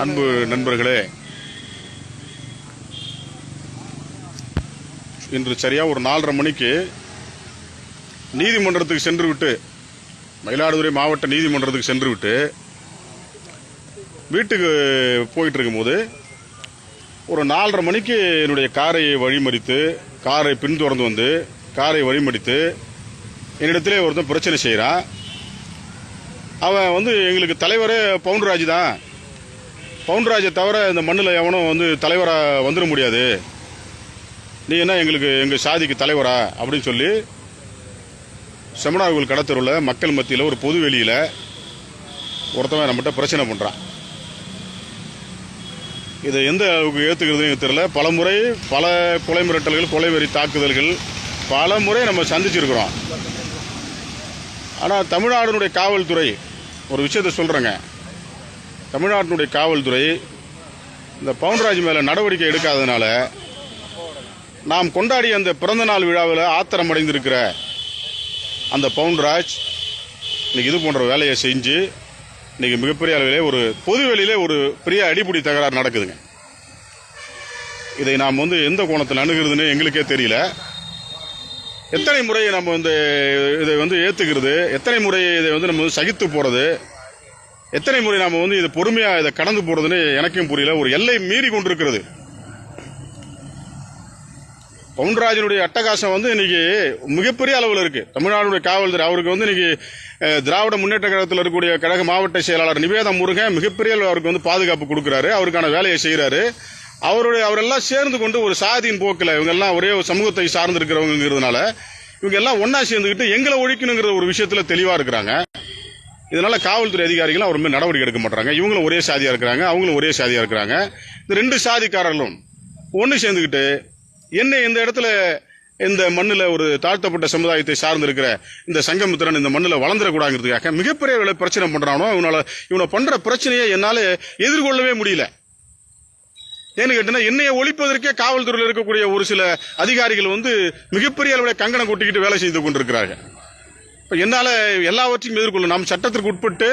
அன்பு நண்பர்களே, இன்று சரியா ஒரு 4:30 மணிக்கு நீதிமன்றத்துக்கு சென்று விட்டு, மயிலாடுதுறை மாவட்ட நீதிமன்றத்துக்கு சென்று விட்டு வீட்டுக்கு போயிட்டு இருக்கும்போது ஒரு 4:30 மணிக்கு என்னுடைய காரை வழிமறித்து, காரை பின்தொடர்ந்து வந்து காரை வழிமறித்து என்னிடத்திலே ஒருத்தன் பிரச்சனை செய்கிறான். அவன் வந்து எங்களுக்கு தலைவரே பவுன்ராஜ் தான், பவுன்ராஜை தவிர இந்த மண்ணில் எவனும் வந்து தலைவராக வந்துட முடியாது, நீ என்ன எங்களுக்கு எங்கள் சாதிக்கு தலைவரா அப்படின்னு சொல்லி செமனார்கோவில் கடத்தருவில் மக்கள் மத்தியில் ஒரு பொது வெளியில் ஒருத்தவன் நம்மகிட்ட பிரச்சனை பண்ணுறான். இதை எந்த அளவுக்கு ஏற்றுக்கிறதுன்னு தெரியல. பல முறை பல கொலை மிரட்டல்கள், கொலைவெறி தாக்குதல்கள் பல முறை நம்ம சந்திச்சிருக்கிறோம். ஆனால் தமிழ்நாட்டினுடைய காவல்துறை ஒரு விஷயத்தை சொல்கிறேங்க, தமிழ்நாட்டினுடைய காவல்துறை இந்த பவுன்ராஜ் மேலே நடவடிக்கை எடுக்காததுனால நாம் கொண்டாடிய அந்த பிறந்தநாள் விழாவில் ஆத்திரம் அடைந்திருக்கிற அந்த பவுன்ராஜ் இன்னைக்கு இது போன்ற வேலையை செஞ்சு இன்னைக்கு மிகப்பெரிய அளவிலே ஒரு பொது வெளியிலே ஒரு பெரிய அடிப்படை தகராறு நடக்குதுங்க. இதை நாம் வந்து எந்த கோணத்தில் அணுகிறதுன்னு எங்களுக்கே தெரியல. எத்தனை முறை நம்ம இதை வந்து ஏற்றுக்கிறது, எத்தனை முறை இதை வந்து நம்ம சகித்து போகிறது, எத்தனை முறை நாம் வந்து இதை பொறுமையாக இதை கடந்து போகிறதுன்னு எனக்கும் புரியல. ஒரு எல்லை மீறி கொண்டிருக்கிறது. பவுன்ராஜனுடைய அட்டகாசம் வந்து இன்னைக்கு மிகப்பெரிய அளவில் இருக்கு. தமிழ்நாடுடைய காவல்துறை அவருக்கு வந்து இன்னைக்கு திராவிட முன்னேற்ற கழகத்தில் இருக்கக்கூடிய கழக மாவட்ட செயலாளர் நிவேதா முருகன் மிகப்பெரிய அவருக்கு வந்து பாதுகாப்பு கொடுக்கிறாரு, அவருக்கான வேலையை செய்கிறாரு. அவரெல்லாம் சேர்ந்து கொண்டு ஒரு சாதியின் போக்கில் இவங்க எல்லாம் ஒரே ஒரு சமூகத்தை சார்ந்திருக்கிறவங்கிறதுனால இவங்க எல்லாம் ஒன்னா சேர்ந்துக்கிட்டு எங்களை ஒழிக்கணுங்கிற ஒரு விஷயத்துல தெளிவா இருக்கிறாங்க. இதனால காவல்துறை அதிகாரிகள் அவர் மேல் நடவடிக்கை எடுக்க மாட்டாங்க. இவங்களும் ஒரே சாதியா இருக்கிறாங்க, அவங்களும் ஒரே சாதியா இருக்கிறாங்க. இந்த ரெண்டு சாதிக்காரர்களும் ஒன்னு சேர்ந்துக்கிட்டு என்ன இந்த இடத்துல இந்த மண்ணில் ஒரு தாழ்த்தப்பட்ட சமுதாயத்தை சார்ந்து இருக்கிற இந்த சங்கமித்திரன் இந்த மண்ணில் வளர்ந்துடக்கூடாதுங்கிறதுக்காக மிகப்பெரிய பிரச்சனை பண்றானோ, இவனை பண்ற பிரச்சனையை என்னால எதிர்கொள்ளவே முடியல. ஏன்னு கேட்டீங்கன்னா, என்னைய ஒழிப்பதற்கே காவல்துறையில் இருக்கக்கூடிய ஒரு சில அதிகாரிகள் வந்து மிகப்பெரிய அளவில் கங்கணம் கொட்டிக்கிட்டு வேலை செய்து கொண்டிருக்கிறார்கள். இப்போ என்னால் எல்லாவற்றையும் எதிர்கொள்ளணும். நாம் சட்டத்திற்கு உட்பட்டு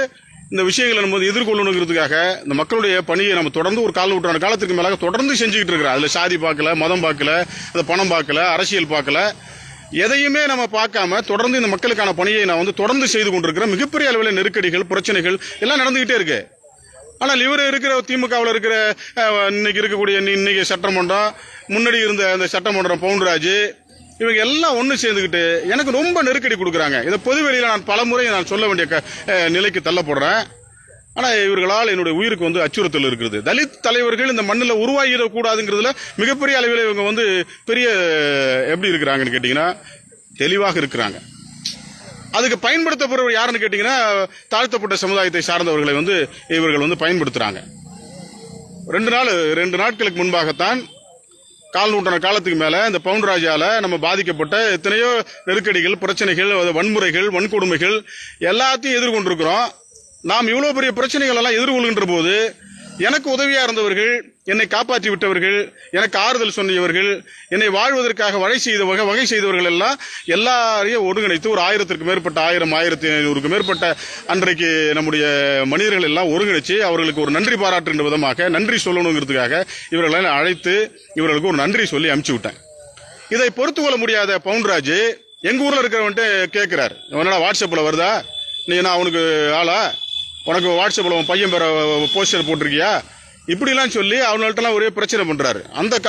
இந்த விஷயங்களை நம்ம எதிர்கொள்ளணுங்கிறதுக்காக இந்த மக்களுடைய பணியை நம்ம தொடர்ந்து ஒரு நூற்றாண்டு காலத்துக்கு மேலாக தொடர்ந்து செஞ்சுக்கிட்டு இருக்கிறோம். அதில் சாதி பார்க்கல, மதம் பார்க்கல, அந்த பணம் பார்க்கல, அரசியல் பார்க்கல, எதையுமே நம்ம பார்க்காம தொடர்ந்து இந்த மக்களுக்கான பணியை நான் வந்து தொடர்ந்து செய்து கொண்டிருக்கிறேன். மிகப்பெரிய அளவில் நெருக்கடிகள், பிரச்சனைகள் எல்லாம் நடந்துகிட்டே இருக்கு. ஆனால் இவர் இருக்கிற திமுகவில் இருக்கிற இன்னைக்கு இருக்கக்கூடிய இன்னைக்கு சட்டமன்றம், முன்னாடி இருந்த அந்த சட்டமன்றம் பவுன்ராஜ், இவங்க எல்லாம் ஒன்று சேர்ந்துக்கிட்டு எனக்கு ரொம்ப நெருக்கடி கொடுக்குறாங்க. இதை பொதுவெளியில் நான் பல முறை நான் சொல்ல வேண்டிய நிலைக்கு தள்ளப்படுறேன். ஆனால் இவர்களால் என்னுடைய உயிருக்கு வந்து அச்சுறுத்தல் இருக்கிறது. தலித் தலைவர்கள் இந்த மண்ணில் உருவாகிடக்கூடாதுங்கிறதுல மிகப்பெரிய அளவில் இவங்க வந்து பெரிய எப்படி இருக்கிறாங்கன்னு கேட்டிங்கன்னா தெளிவாக இருக்கிறாங்க. அதுக்கு பயன்படுத்தப்படுறவர் யாருன்னு கேட்டீங்கன்னா, தாழ்த்தப்பட்ட சமுதாயத்தை சார்ந்தவர்களை வந்து இவர்கள் வந்து பயன்படுத்துறாங்க. 2 நாட்களுக்கு முன்பாகத்தான் நூற்றாண்டு காலத்துக்கு மேல இந்த பவுன்ராஜால நம்ம பாதிக்கப்பட்ட எத்தனையோ நெருக்கடிகள், பிரச்சனைகள், வன்முறைகள், வன்கொடுமைகள் எல்லாத்தையும் எதிர்கொண்டிருக்கிறோம். நாம் இவ்வளவு பெரிய பிரச்சனைகள் எல்லாம் எதிர்கொள்கின்ற போது எனக்கு உதவியா இருந்தவர்கள், என்னை காப்பாற்றி விட்டவர்கள், எனக்கு ஆறுதல் சொன்னவர்கள், என்னை வாழ்வதற்காக வகை செய்தவர்கள் எல்லாம் எல்லாரையும் ஒருங்கிணைத்து ஒரு 1000க்கு மேற்பட்ட 1500க்கு மேற்பட்ட அன்றைக்கு நம்முடைய மனிதர்கள் எல்லாம் ஒருங்கிணைச்சு அவர்களுக்கு ஒரு நன்றி பாராட்டுகின்ற விதமாக நன்றி சொல்லணுங்கிறதுக்காக இவர்களை அழைத்து இவர்களுக்கு ஒரு நன்றி சொல்லி அனுப்பிச்சு விட்டேன். இதை பொறுத்து கொள்ள முடியாத பவுன்ராஜ் எங்க ஊர்ல இருக்கிறவன்ட்டு கேட்கிறார், என்னடா வாட்ஸ்அப்ல வருதா, நீ என்ன அவனுக்கு ஆளா, உனக்கு வாட்ஸ்அப்ல உன் பையன் பேர போஸ்டர் போட்டிருக்கியா, இப்படிலாம் சொல்லி அவங்கள்ட்டலாம் ஒரே பிரச்சனை பண்றாரு.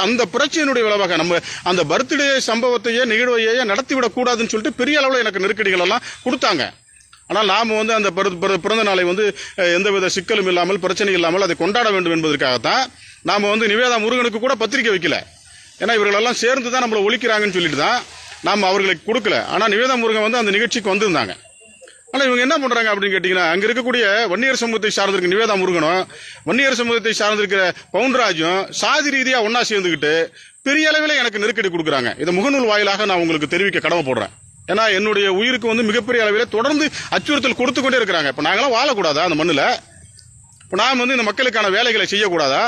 அந்த பிரச்சனையுடைய விளைவாக நம்ம அந்த பர்த்டே சம்பவத்தையே நிகழ்வையே நடத்திவிடக் கூடாதுன்னு சொல்லிட்டு பெரிய அளவில் எனக்கு நெருக்கடிகள் எல்லாம் கொடுத்தாங்க. ஆனால் நாம வந்து அந்த பிறந்த நாளை வந்து எந்தவித சிக்கலும் இல்லாமல், பிரச்சனை இல்லாமல் அதை கொண்டாட வேண்டும் என்பதற்காகத்தான் நாம வந்து நிவேதா முருகனுக்கு கூட பத்திரிக்கை வைக்கல. ஏன்னா இவர்களெல்லாம் சேர்ந்து தான் நம்மளை ஒழிக்கிறாங்கன்னு சொல்லிட்டு தான் நாம அவர்களுக்கு கொடுக்கல. ஆனா நிவேதா முருகன் வந்து அந்த நிகழ்ச்சிக்கு வந்திருந்தாங்க. ஆனா இவங்க என்ன பண்றாங்க அப்படின்னு கேட்டீங்கன்னா, அங்க இருக்கக்கூடிய வன்னியர் சமூகத்தை சார்ந்திருக்க நிவேதா முருகனும், வன்னியர் சமூகத்தை சார்ந்திருக்கிற பவுன்ராஜும் சாதி ரீதியா ஒன்னா சேர்ந்துக்கிட்டு பெரிய அளவில் எனக்கு நெருக்கடி கொடுக்குறாங்க. இதை முகநூல் வாயிலாக நான் உங்களுக்கு தெரிவிக்க கடமைப்படுறேன். ஏன்னா என்னுடைய உயிருக்கு வந்து மிகப்பெரிய அளவில் தொடர்ந்து அச்சுறுத்தல் கொடுத்து கொண்டே இருக்கிறாங்க. இப்ப நாங்களாம் வாழக்கூடாதா அந்த மண்ணில்? இப்ப நாம் வந்து இந்த மக்களுக்கான வேலைகளை செய்யக்கூடாதா?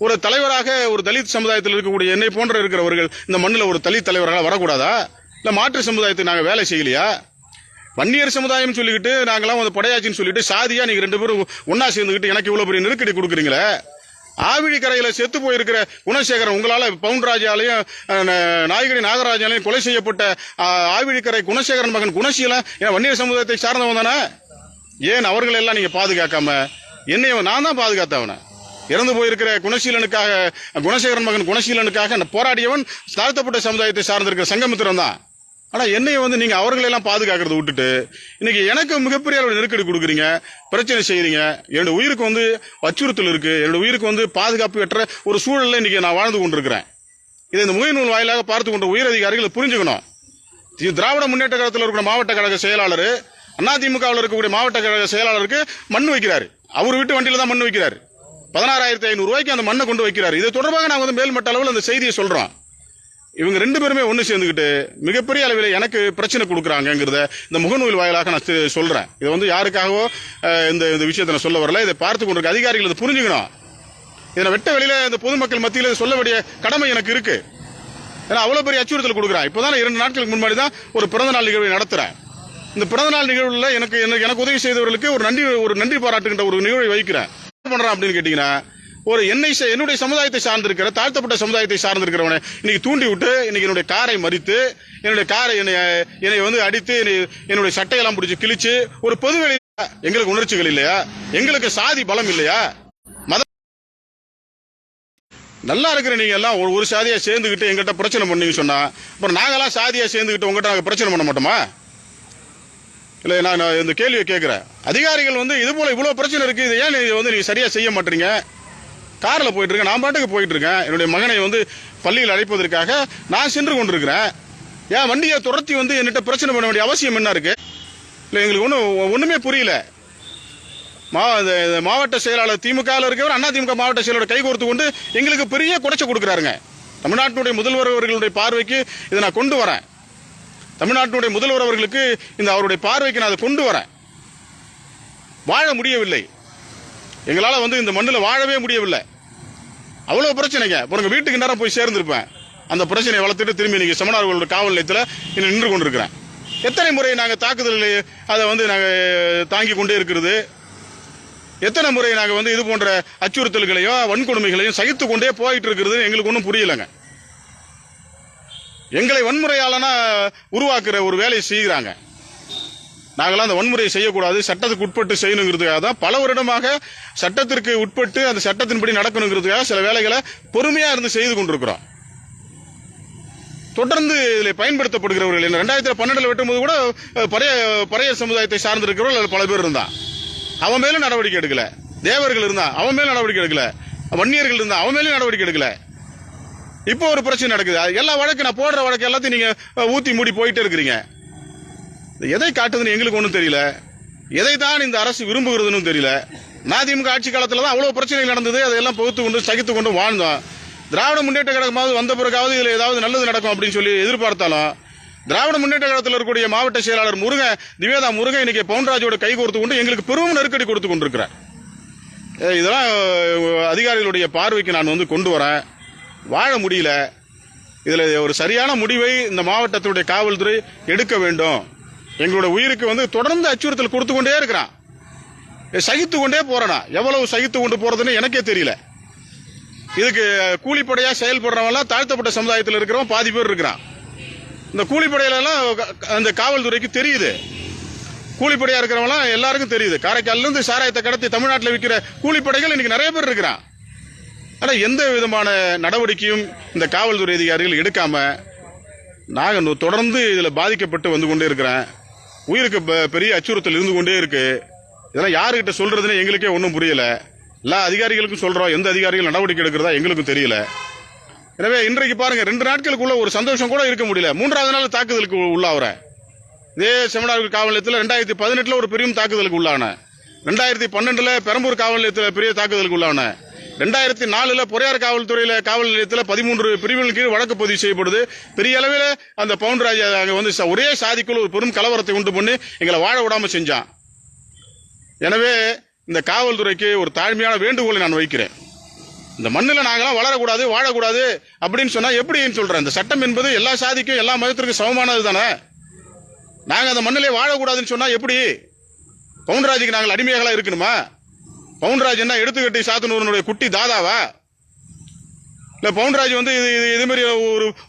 ஒரு தலைவராக ஒரு தலித் சமுதாயத்தில் இருக்கக்கூடிய என்னை போன்ற இருக்கிறவர்கள் இந்த மண்ணில் ஒரு தலித் தலைவராக வரக்கூடாதா? இல்ல மாற்று சமுதாயத்துக்கு நாங்கள் வேலை செய்யலையா? வன்னியர் சமுதாயம் சொல்லிக்கிட்டு நாங்களாம் வந்து படையாச்சின்னு சொல்லிட்டு சாதியா நீங்க 2 பேரும் ஒன்னா சேர்ந்துக்கிட்டு எனக்கு இவ்வளவு பெரிய நெருக்கடி கொடுக்குறீங்களே. ஆவிழி கரையில செத்து போயிருக்கிற குணசேகரன், உங்களால பவுன்ராஜாலையும் நாயகடி நாகராஜாலையும் கொலை செய்யப்பட்ட ஆவிழிக்கரை குணசேகரன் மகன் குணசீலன் வன்னியர் சமுதாயத்தை சார்ந்தவன் தானே? ஏன் அவர்கள் எல்லாம் நீங்க பாதுகாக்காம என்னைய நான் தான் பாதுகாத்தவன? இறந்து போயிருக்கிற குணசீலனுக்காக, குணசேகரன் மகன் குணசீலனுக்காக போராடியவன் தாழ்த்தப்பட்ட சமுதாயத்தை சார்ந்திருக்கிற சங்கமித்திரன் தான். ஆனா என்னைய வந்து நீங்க அவர்களெல்லாம் பாதுகாக்கிறத விட்டுட்டு இன்னைக்கு எனக்கு மிகப்பெரிய அளவு நெருக்கடி கொடுக்குறீங்க, பிரச்சனை செய்யறீங்க. என்னோட உயிருக்கு வந்து அச்சுறுத்தல் இருக்கு, என்னோட உயிருக்கு வந்து பாதுகாப்பு பெற்ற ஒரு சூழல்ல இன்னைக்கு நான் வாழ்ந்து கொண்டிருக்கிறேன். இதை இந்த முகநூல் வாயிலாக பார்த்து கொண்ட உயர் அதிகாரிகள் புரிஞ்சுக்கணும். திராவிட முன்னேற்ற கழகத்தில் இருக்கிற மாவட்ட கழக செயலாளர், அதிமுகவில் இருக்கக்கூடிய மாவட்ட கழக செயலாளருக்கு மண் வைக்கிறாரு. அவர் வீட்டு வண்டியில தான் மண் வைக்கிறாரு. 16,500 ரூபாய்க்கு அந்த மண்ணை கொண்டு வைக்கிறாரு. இது தொடர்பாக நாங்கள் வந்து மேல்மட்ட அளவில் அந்த செய்தியை சொல்றோம். இவங்க 2 பேருமே ஒன்று சேர்ந்துக்கிட்டு மிகப்பெரிய அளவில் எனக்கு பிரச்சனை கொடுக்குறாங்கிறத இந்த முகநூல் வாயிலாக நான் சொல்றேன். இதை வந்து யாருக்காகவோ இந்த விஷயத்தை நான் சொல்ல வரல. இதை பார்த்து கொண்டிருக்க அதிகாரிகள் இதை புரிஞ்சுக்கணும். இதை வெட்ட வெளியில இந்த பொதுமக்கள் மத்தியில் சொல்ல வேண்டிய கடமை எனக்கு இருக்கு. ஏன்னா அவ்வளவு பெரிய அச்சுறுத்தல் கொடுக்குறான். இப்போதான் 2 நாட்களுக்கு முன்னாடி தான் ஒரு பிறந்தநாள் நிகழ்வை நடத்துறேன். இந்த பிறந்தநாள் நிகழ்வுல எனக்கு உதவி செய்தவர்களுக்கு ஒரு நன்றி பாராட்டுகின்ற ஒரு நிகழ்வை வைக்கிறேன். என்ன பண்றான் அப்படின்னு கேட்டீங்கன்னா, ஒரு என்னுடைய சமுதாயத்தை சார்ந்திருக்கிற தாழ்த்தப்பட்ட சமுதாயத்தை சார்ந்திருக்கிறவனை இன்னைக்கு தூண்டி விட்டு இன்னைக்கு என்னுடைய காரை மறித்து, என்னுடைய காரை என்னை வந்து அடித்து, என்னுடைய சட்டையெல்லாம் பிடிச்சி கிழிச்சு, ஒரு பொதுவெளி எங்களுக்கு உணர்ச்சிகள் இல்லையா? எங்களுக்கு சாதி பலம் இல்லையா? நல்லா இருக்கிற நீங்க எல்லாம் ஒரு சாதியா சேர்ந்துக்கிட்டு எங்கிட்ட பிரச்சனை பண்ணீங்க சொன்னா, அப்புறம் நாங்கெல்லாம் சாதியா சேர்ந்துக்கிட்டு உங்ககிட்ட நாங்க பிரச்சனை பண்ண மாட்டோமா? இல்ல, நான் இந்த கேள்வியை கேட்கிறேன். அதிகாரிகள் வந்து இது போல இவ்வளவு பிரச்சனை இருக்கு, இதை ஏன் நீங்க சரியா செய்ய மாட்டீங்க? கார்ல போயிட்டு இருக்கேன், நான் பாட்டுக்கு போயிட்டு இருக்கேன். என்னுடைய மகனை வந்து பள்ளியில் அழைப்பதற்காக நான் சென்று கொண்டிருக்கிறேன். ஏன் வண்டியை துரத்தி வந்து என்னிட்ட பிரச்சனை பண்ண வேண்டிய அவசியம் என்ன இருக்கு? இல்ல, எங்களுக்கு ஒண்ணுமே புரியல. மாவட்ட செயலாளர் திமுக இருக்கவர் அதிமுக மாவட்ட செயலாளர் கைகோர்த்து கொண்டு எங்களுக்கு பெரிய குடைச்ச கொடுக்கிறாருங்க. தமிழ்நாட்டினுடைய முதல்வர் அவர்களுடைய பார்வைக்கு இதை நான் கொண்டு வரேன். தமிழ்நாட்டினுடைய முதல்வர் அவர்களுக்கு இந்த அவருடைய பார்வைக்கு நான் அதை கொண்டு வரேன். வாழ முடியவில்லை, எங்களால வந்து இந்த மண்ணில் வாழவே முடியவில்லை. அவ்வளவு பிரச்சனைங்க. அப்புறம் வீட்டுக்கு நேரம் போய் சேர்ந்திருப்பேன். அந்த பிரச்சனையை வளர்த்துட்டு திரும்பி நீங்க செமனார்களோட காவல் நிலையத்தில் நின்று கொண்டிருக்கிறேன். எத்தனை முறை நாங்கள் தாக்குதல் அதை வந்து நாங்கள் தாங்கி கொண்டே இருக்கிறது? எத்தனை முறை நாங்கள் வந்து இது போன்ற அச்சுறுத்தல்களையும் வன்கொடுமைகளையும் சகித்து கொண்டே போயிட்டு இருக்கிறது? எங்களுக்கு ஒன்றும் புரியலைங்க. எங்களை வன்முறையாளனா உருவாக்குற ஒரு வேலையை செய்கிறாங்க. நாங்களாம் அந்த வன்முறையை செய்யக்கூடாது, சட்டத்துக்கு உட்பட்டு செய்யணுங்கிறதுக்காக தான் பல வருடமாக சட்டத்திற்கு உட்பட்டு அந்த சட்டத்தின்படி நடக்கணுங்கிறதுக்காக சில வேலைகளை பொறுமையா இருந்து செய்து கொண்டிருக்கிறோம். தொடர்ந்து இதில் பயன்படுத்தப்படுகிறவர்கள் 2012 வெட்டும்போது கூட பறையர் சமுதாயத்தை சார்ந்திருக்கிறவர்கள் பல பேர் இருந்தான், அவன் மேலும் நடவடிக்கை எடுக்கல. தேவர்கள் இருந்தா அவன் மேலும் நடவடிக்கை எடுக்கல. வன்னியர்கள் இருந்தா அவன் மேலும் நடவடிக்கை எடுக்கல. இப்போ ஒரு பிரச்சனை நடக்குது. எல்லா வழக்கு நான் போடுற வழக்கு எல்லாத்தையும் நீங்க ஊத்தி மூடி போயிட்டே இருக்கிறீங்க. எதை காட்டுதுன்னு எங்களுக்கு ஒன்றும் தெரியல. எதை தான் இந்த அரசு விரும்புகிறதுன்னு தெரியல. அதிமுக ஆட்சி காலத்துல தான் அவ்வளவு பிரச்சனைகள் நடந்தது. அதையெல்லாம் பகுத்து கொண்டு சகித்து கொண்டு வாழ்ந்தோம். திராவிட முன்னேற்ற கழகமாவது வந்த பிறகாவது இதுல ஏதாவது நல்லது நடக்கும் அப்படின்னு சொல்லி எதிர்பார்த்தாலும், திராவிட முன்னேற்ற கழகத்தில் இருக்கக்கூடிய மாவட்ட செயலாளர் திவேதா முருகன் இன்னைக்கு பவுன்ராஜோட கை கோர்த்து கொண்டு எங்களுக்கு பெரும் நெருக்கடி கொடுத்து கொண்டிருக்கிறார். இதெல்லாம் அதிகாரிகளுடைய பார்வைக்கு நான் வந்து கொண்டு வரேன். வாழ முடியல. இதுல ஒரு சரியான முடிவை இந்த மாவட்டத்துடைய காவல்துறை எடுக்க வேண்டும். எங்களோட உயிருக்கு வந்து தொடர்ந்து அச்சுறுத்தல் கொடுத்து கொண்டே இருக்கிறான். சகித்து கொண்டே போறனா, எவ்வளவு சகித்து கொண்டு போறதுன்னு எனக்கே தெரியல. இதுக்கு கூலிப்படையா செயல்படுறவங்க தாழ்த்தப்பட்ட சமுதாயத்தில் இருக்கிறவன் பாதி பேர் இருக்கிறான். இந்த கூலிப்படையில எல்லாம் அந்த காவல்துறைக்கு தெரியுது. கூலிப்படையா இருக்கிறவங்க எல்லாருக்கும் தெரியுது. காரைக்காலில இருந்து சாராயத்தை கடத்தி தமிழ்நாட்டில் விற்கிற கூலிப்படைகள் இன்னைக்கு நிறைய பேர் இருக்கிறான். ஆனா எந்த விதமான நடவடிக்கையும் இந்த காவல்துறை அதிகாரிகள் எடுக்காம நாங்கள் தொடர்ந்து இதுல பாதிக்கப்பட்டு வந்து கொண்டே இருக்கிறேன். உயிருக்கு பெரிய அச்சுறுத்தல் இருந்து கொண்டே இருக்கு. இதெல்லாம் யாருகிட்ட சொல்றதுன்னு எங்களுக்கே ஒன்றும் புரியல. எல்லா அதிகாரிகளுக்கும் சொல்றோம், எந்த அதிகாரிகள் நடவடிக்கை எடுக்கிறதா எங்களுக்கும் தெரியல. எனவே இன்றைக்கு பாருங்க, 2 நாட்களுக்குள்ள ஒரு சந்தோஷம் கூட இருக்க முடியல. 3வது நாள் தாக்குதலுக்கு உள்ளாவற. இதே செமனார்கள் காவல் நிலையத்தில் 2018 ஒரு பெரிய தாக்குதலுக்கு உள்ளான, 2012 பெரம்பூர் காவல் நிலையத்தில் பெரிய தாக்குதலுக்கு உள்ளான, 2004 பொறையார் காவல்துறையில காவல் நிலையத்தில் 13 பிரிவுகளின் கீழ் வழக்கு பதிவு செய்யப்படுது. பெரிய அளவில் அந்த பவுண்டராஜ் அங்க வந்து ஒரே சாதிக்குள் ஒரு பெரும் கலவரத்தை உண்டு பண்ணி எங்களை வாழ விடாம செஞ்சான். எனவே இந்த காவல்துறைக்கு ஒரு தாழ்மையான வேண்டுகோளை நான் வைக்கிறேன். இந்த மண்ணில் நாங்களாம் வளரக்கூடாது, வாழக்கூடாது அப்படின்னு சொன்னா எப்படின்னு சொல்றேன். இந்த சட்டம் என்பது எல்லா சாதிக்கும் எல்லா மதத்திற்கும் சமமானது தானே. நாங்க அந்த மண்ணிலே வாழக்கூடாதுன்னு சொன்னா எப்படி? பவுன்ராஜுக்கு நாங்கள் அடிமையாக இருக்கணுமா? பவுன்ராஜ் என்ன எடுத்துக்கட்டி சாத்தனூரனுடைய குட்டி தாதாவா? இல்ல பவுன்ராஜ் வந்து இது மாதிரி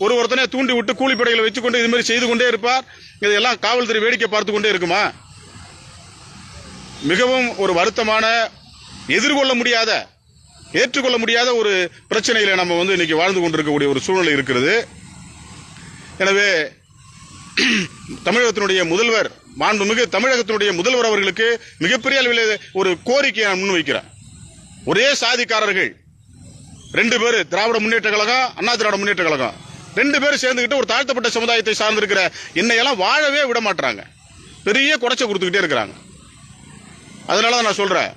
ஒருத்தனே தூண்டி விட்டு கூலிப்படைகளை வச்சுக்கொண்டு இது மாதிரி செய்து கொண்டே இருப்பார். இதெல்லாம் காவல்துறை வேடிக்கை பார்த்து கொண்டே இருக்குமா? மிகவும் ஒரு வருத்தமான, எதிர்கொள்ள முடியாத, ஏற்றுக்கொள்ள முடியாத ஒரு பிரச்சனையில நம்ம வந்து இன்னைக்கு வாழ்ந்து கொண்டிருக்கக்கூடிய ஒரு சூழ்நிலை இருக்கிறது. எனவே தமிழகத்தினுடைய முதல்வர், மாண்புமிகு தமிழகத்தினுடைய முதல்வர் அவர்களுக்கு மிகப்பெரிய அளவில் ஒரு கோரிக்கையை நான் முன்வைக்கிறேன். ஒரே சாதிக்காரர்கள் 2 பேர், திராவிட முன்னேற்ற கழகம், அண்ணா திராவிட முன்னேற்ற கழகம் 2 பேரும் சேர்ந்துக்கிட்டு ஒரு தாழ்த்தப்பட்ட சமுதாயத்தை சார்ந்திருக்கிற என்னையெல்லாம் வாழவே விட மாட்டாங்க. பெரிய குறைச்ச கொடுத்துக்கிட்டே இருக்கிறாங்க. அதனாலதான் நான் சொல்றேன்.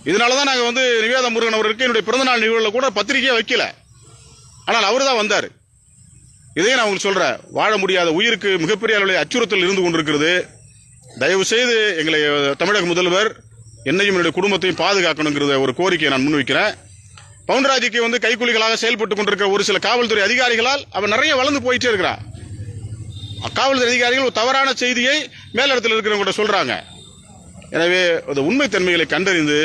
இதனாலதான் நாங்க வந்து நிவேதா முருகன் அவருக்கு என்னுடைய பிறந்தநாள் நிகழ்வுல கூட பத்திரிகையே வைக்கல. ஆனால் அவரு தான் வந்தாரு. இதையும் நான் உங்களுக்கு சொல்றேன். வாழ முடியாத உயிருக்கு மிகப்பெரிய அளவில் அச்சுறுத்தல் இருந்து கொண்டிருக்கிறது. தயவு செய்து எங்களை தமிழக முதல்வர் என்னையும் என்னுடைய குடும்பத்தையும் பாதுகாக்கணுங்கிறத ஒரு கோரிக்கையை நான் முன்வைக்கிறேன். பவுன்ராஜுக்கு வந்து கைக்கூலிகளாக செயல்பட்டு கொண்டிருக்கிற ஒரு சில காவல்துறை அதிகாரிகளால் அவன் நிறைய வளர்ந்து போயிட்டே இருக்கிறான். காவல்துறை அதிகாரிகள் ஒரு தவறான செய்தியை மேலிடத்தில் இருக்கிறவங்க சொல்றாங்க. எனவே அந்த உண்மைத்தன்மைகளை கண்டறிந்து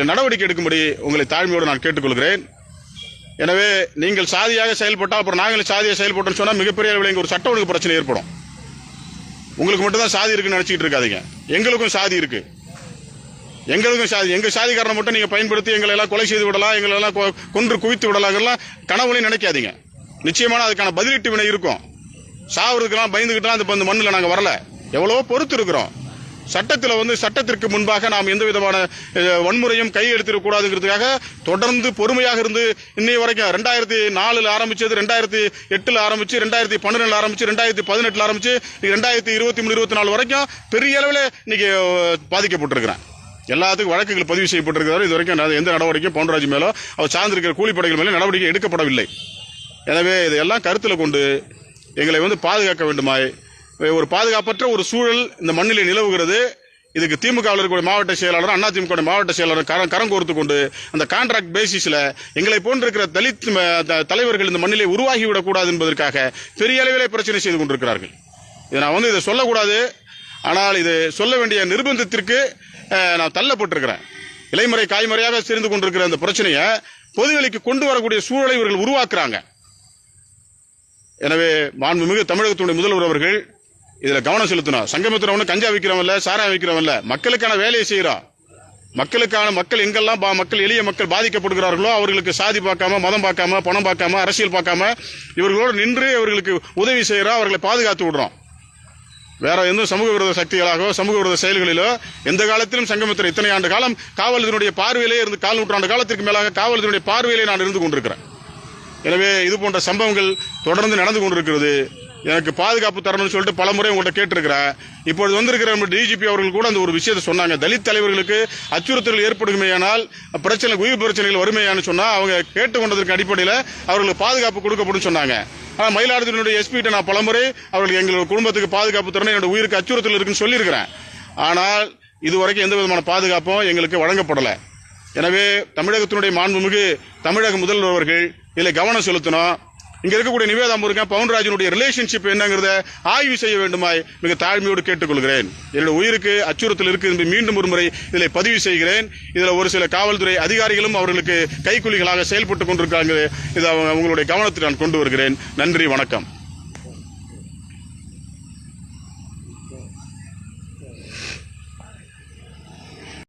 நடவடிக்கை எடுக்கும்படி உங்களை தாழ்மையோடு நான் கேட்டுக்கொள்கிறேன். எனவே நீங்கள் சாதியாக செயல்பட்டால் அப்புறம் நாங்களும் சாதியாக செயல்பட்டோம்னு சொன்னால் மிகப்பெரிய அளவில் இங்கே ஒரு சட்ட ஒழுங்கு பிரச்சனை ஏற்படும். உங்களுக்கு மட்டும்தான் சாதி இருக்குன்னு நினைச்சிட்டு இருக்காதீங்க. எங்களுக்கும் சாதி இருக்கு. எங்க சாதிக்காரனை மட்டும் நீங்க பயன்படுத்தி எங்களை எல்லாம் கொலை செய்து விடலாம், எங்களை எல்லாம் கொன்று குவித்து விடலாம் கனவுலையும் நினைக்காதீங்க. நிச்சயமான அதுக்கான பதிலீட்டு வினை இருக்கும். சாவதுக்கெல்லாம் பயந்துகிட்டலாம் அந்த மண்ணில் நாங்கள் வரல. எவ்வளவோ பொறுத்து இருக்கிறோம். சட்டத்திற்கு முன்பாக நாம் எந்த விதமான வன்முறையும் கையெழுத்திடக்கூடாதுங்கிறதுக்காக தொடர்ந்து பொறுமையாக இருந்து இன்னைய வரைக்கும் 2004 ஆரம்பிச்சது, 2008 ஆரம்பிச்சு, 2012 ஆரம்பிச்சு, 2018 ஆரம்பிச்சு, 2023-24 வரைக்கும் பெரிய அளவில் இன்னைக்கு பாதிக்கப்பட்டிருக்கிறேன். எல்லாத்துக்கும் வழக்குகள் பதிவு செய்யப்பட்டிருக்கிறார். இது வரைக்கும் எந்த நடவடிக்கையும் பவுன்ராஜ் மேலோ அவர் சார்ந்திருக்கிற கூலிப்படைகள் மேலே நடவடிக்கை எடுக்கப்படவில்லை. எனவே இதையெல்லாம் கருத்தில் கொண்டு எங்களை வந்து பாதுகாக்க வேண்டுமாய் ஒரு பாதுகாப்பற்ற ஒரு சூழல் இந்த மண்ணிலே நிலவுகிறது. இதுக்கு திமுக இருக்கக்கூடிய மாவட்ட செயலாளர், அண்ணா திமுக மாவட்ட செயலாளர் கரம் கோர்த்து கொண்டு அந்த கான்ட்ராக்ட் பேசிஸ்ல எங்களை போன்றிருக்கிற தலித் தலைவர்கள் இந்த மண்ணிலே உருவாகிவிடக் கூடாது என்பதற்காக பெரிய அளவிலே பிரச்சனை செய்து கொண்டிருக்கிறார்கள். இதை நான் வந்து இதை சொல்லக்கூடாது. ஆனால் இது சொல்ல வேண்டிய நிர்பந்தத்திற்கு நான் தள்ளப்பட்டிருக்கிறேன். இலைமறை காய்மறையாக சேர்ந்து கொண்டிருக்கிற அந்த பிரச்சனையை பொதுவெளிக்கு கொண்டு வரக்கூடிய சூழலை இவர்கள் உருவாக்குறாங்க. எனவே மாண்புமிகு தமிழகத்தினுடைய முதல்வர் அவர்கள் இதுல கவனம் செலுத்தணும். சங்கமித்திரவன் கஞ்சா விற்கிறவன் இல்ல, சாராயம் விற்கிறவன் இல்ல, மக்களுக்கான வேலையை செய்யறோம். மக்கள் எங்கெல்லாம் எளிய மக்கள் பாதிக்கப்படுகிறார்களோ அவர்களுக்கு சாதி பார்க்காம, மதம் பார்க்காம, பணம் பார்க்காம, அரசியல் பார்க்காம இவர்களோடு நின்று அவர்களுக்கு உதவி செய்யறோம், அவர்களை பாதுகாத்து விடுறோம். வேற எந்த சமூக விரோத சக்திகளாகவோ சமூக விரோத செயல்களிலோ எந்த காலத்திலும் சங்கமித்திர இத்தனை ஆண்டு காலம் காவல்துறையினுடைய பார்வையிலே இருந்து 4 நூற்றாண்டு காலத்திற்கு மேலாக காவல்துறையினுடைய பார்வையிலே நான் இருந்து கொண்டிருக்கிறேன். எனவே இது போன்ற சம்பவங்கள் தொடர்ந்து நடந்து கொண்டிருக்கிறது. எனக்கு பாதுகாப்பு தரணும்னு சொல்லிட்டு பலமுறை உங்கள்கிட்ட கேட்டிருக்கிறேன். இப்பொழுது வந்திருக்கிற டிஜிபி அவர்கள் கூட அந்த ஒரு விஷயத்தை சொன்னாங்க. தலித் தலைவர்களுக்கு அச்சுறுத்தல் ஏற்படுமையானால் உயிர் பிரச்சனைகள் வறுமையானு சொன்னா அவங்க கேட்டுக்கொண்டதற்கு அடிப்படையில் அவர்களுக்கு பாதுகாப்பு கொடுக்கப்படும் சொன்னாங்க. ஆனால் மயிலாடுதுறையினுடைய எஸ்பிட்ட நான் பலமுறை அவர்களுக்கு எங்களோட குடும்பத்துக்கு பாதுகாப்பு தரணும், என்னோட உயிருக்கு அச்சுறுத்தல் இருக்குன்னு சொல்லியிருக்கிறேன். ஆனால் இதுவரைக்கும் எந்த விதமான பாதுகாப்பும் எங்களுக்கு வழங்கப்படலை. எனவே தமிழகத்தினுடைய மாண்புமிகு தமிழக முதல்வர் அவர்கள் இதில் கவனம் செலுத்தணும். இங்க இருக்கக்கூடிய நிவேதா முருகன் பவுன்ராஜனுடைய ரிலேஷன்ஷிப் என்னங்கிறத ஆய்வு செய்ய வேண்டுமாய் மிக தாழ்மையோடு கேட்டுக்கொள்கிறேன். என்னுடைய உயிருக்கு அச்சுறுத்தல் இருக்கு என்று மீண்டும் ஒரு முறை இதில் பதிவு செய்கிறேன். இதுல ஒரு சில காவல்துறை அதிகாரிகளும் அவர்களுக்கு கைக்கூலிகளாக செயல்பட்டுக் கொண்டிருக்காங்க. இதை அவங்களுடைய கவனத்தில் நான் கொண்டு வருகிறேன். நன்றி, வணக்கம்.